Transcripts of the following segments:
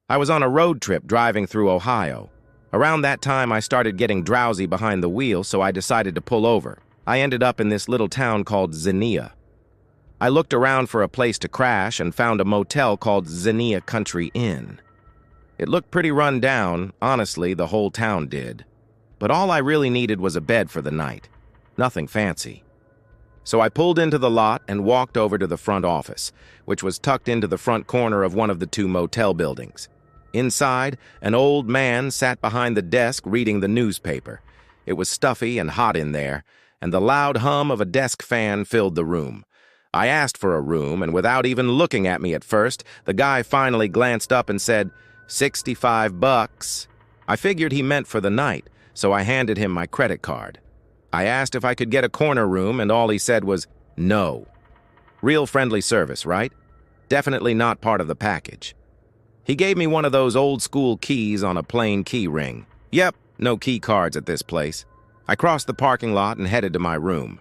I was on a road trip driving through Ohio. Around that time, I started getting drowsy behind the wheel, so I decided to pull over. I ended up in this little town called Xenia. I looked around for a place to crash and found a motel called Xenia Country Inn. It looked pretty run down, honestly, the whole town did. But all I really needed was a bed for the night. Nothing fancy. So I pulled into the lot and walked over to the front office, which was tucked into the front corner of one of the two motel buildings. Inside, an old man sat behind the desk reading the newspaper. It was stuffy and hot in there, and the loud hum of a desk fan filled the room. I asked for a room, and without even looking at me at first, the guy finally glanced up and said, $65. I figured he meant for the night, so I handed him my credit card. I asked if I could get a corner room, and all he said was, no. Real friendly service, right? Definitely not part of the package. He gave me one of those old-school keys on a plain key ring. Yep, no key cards at this place. I crossed the parking lot and headed to my room.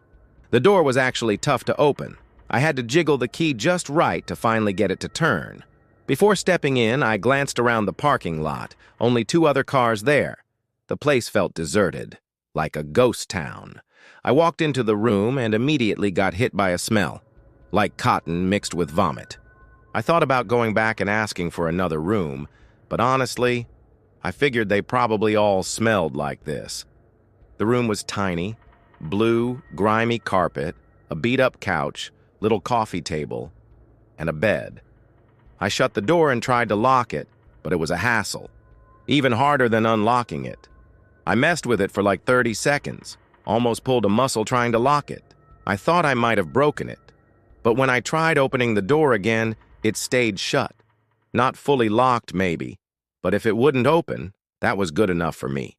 The door was actually tough to open. I had to jiggle the key just right to finally get it to turn. Before stepping in, I glanced around the parking lot. Only 2 other cars there. The place felt deserted, like a ghost town. I walked into the room and immediately got hit by a smell, like cotton mixed with vomit. I thought about going back and asking for another room, but honestly, I figured they probably all smelled like this. The room was tiny, blue, grimy carpet, a beat-up couch, little coffee table, and a bed. I shut the door and tried to lock it, but it was a hassle, even harder than unlocking it. I messed with it for like 30 seconds, almost pulled a muscle trying to lock it. I thought I might have broken it, but when I tried opening the door again, it stayed shut. Not fully locked, maybe, but if it wouldn't open, that was good enough for me.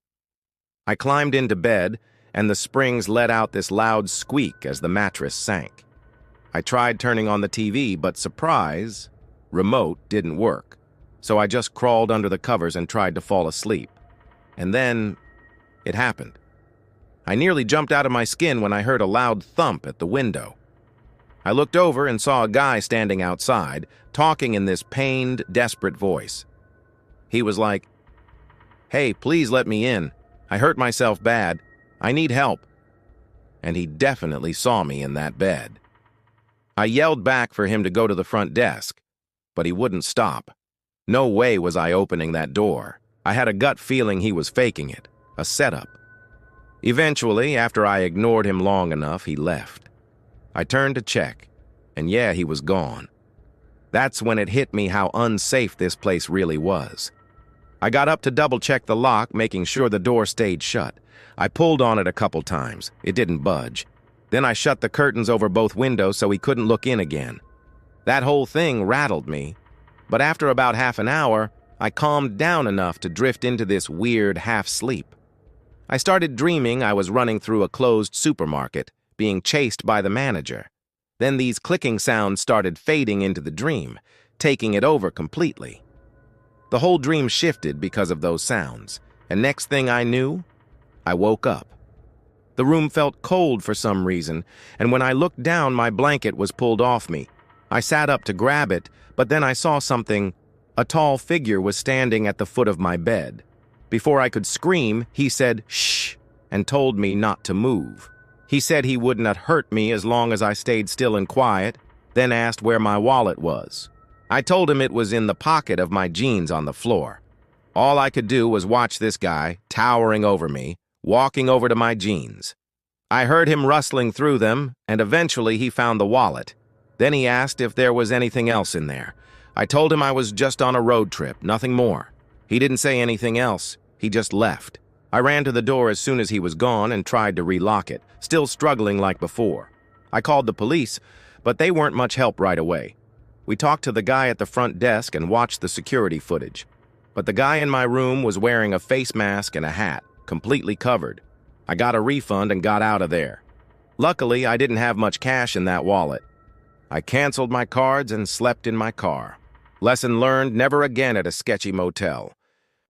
I climbed into bed, and the springs let out this loud squeak as the mattress sank. I tried turning on the TV, but surprise, remote didn't work, so I just crawled under the covers and tried to fall asleep. And then, it happened. I nearly jumped out of my skin when I heard a loud thump at the window. I looked over and saw a guy standing outside, talking in this pained, desperate voice. He was like, "Hey, please let me in. I hurt myself bad. I need help." And he definitely saw me in that bed. I yelled back for him to go to the front desk, but he wouldn't stop. No way was I opening that door. I had a gut feeling he was faking it, a setup. Eventually, after I ignored him long enough, he left. I turned to check, and yeah, he was gone. That's when it hit me how unsafe this place really was. I got up to double-check the lock, making sure the door stayed shut. I pulled on it a couple times. It didn't budge. Then I shut the curtains over both windows so he couldn't look in again. That whole thing rattled me, but after about half an hour, I calmed down enough to drift into this weird half-sleep. I started dreaming I was running through a closed supermarket, being chased by the manager. Then these clicking sounds started fading into the dream, taking it over completely. The whole dream shifted because of those sounds, and next thing I knew, I woke up. The room felt cold for some reason, and when I looked down, my blanket was pulled off me. I sat up to grab it, but then I saw something. A tall figure was standing at the foot of my bed. Before I could scream, he said, "Shh," and told me not to move. He said he would not hurt me as long as I stayed still and quiet, then asked where my wallet was. I told him it was in the pocket of my jeans on the floor. All I could do was watch this guy, towering over me, walking over to my jeans. I heard him rustling through them, and eventually he found the wallet. Then he asked if there was anything else in there. I told him I was just on a road trip, nothing more. He didn't say anything else. He just left. I ran to the door as soon as he was gone and tried to relock it, still struggling like before. I called the police, but they weren't much help right away. We talked to the guy at the front desk and watched the security footage. But the guy in my room was wearing a face mask and a hat, completely covered. I got a refund and got out of there. Luckily, I didn't have much cash in that wallet. I canceled my cards and slept in my car. Lesson learned: never again at a sketchy motel.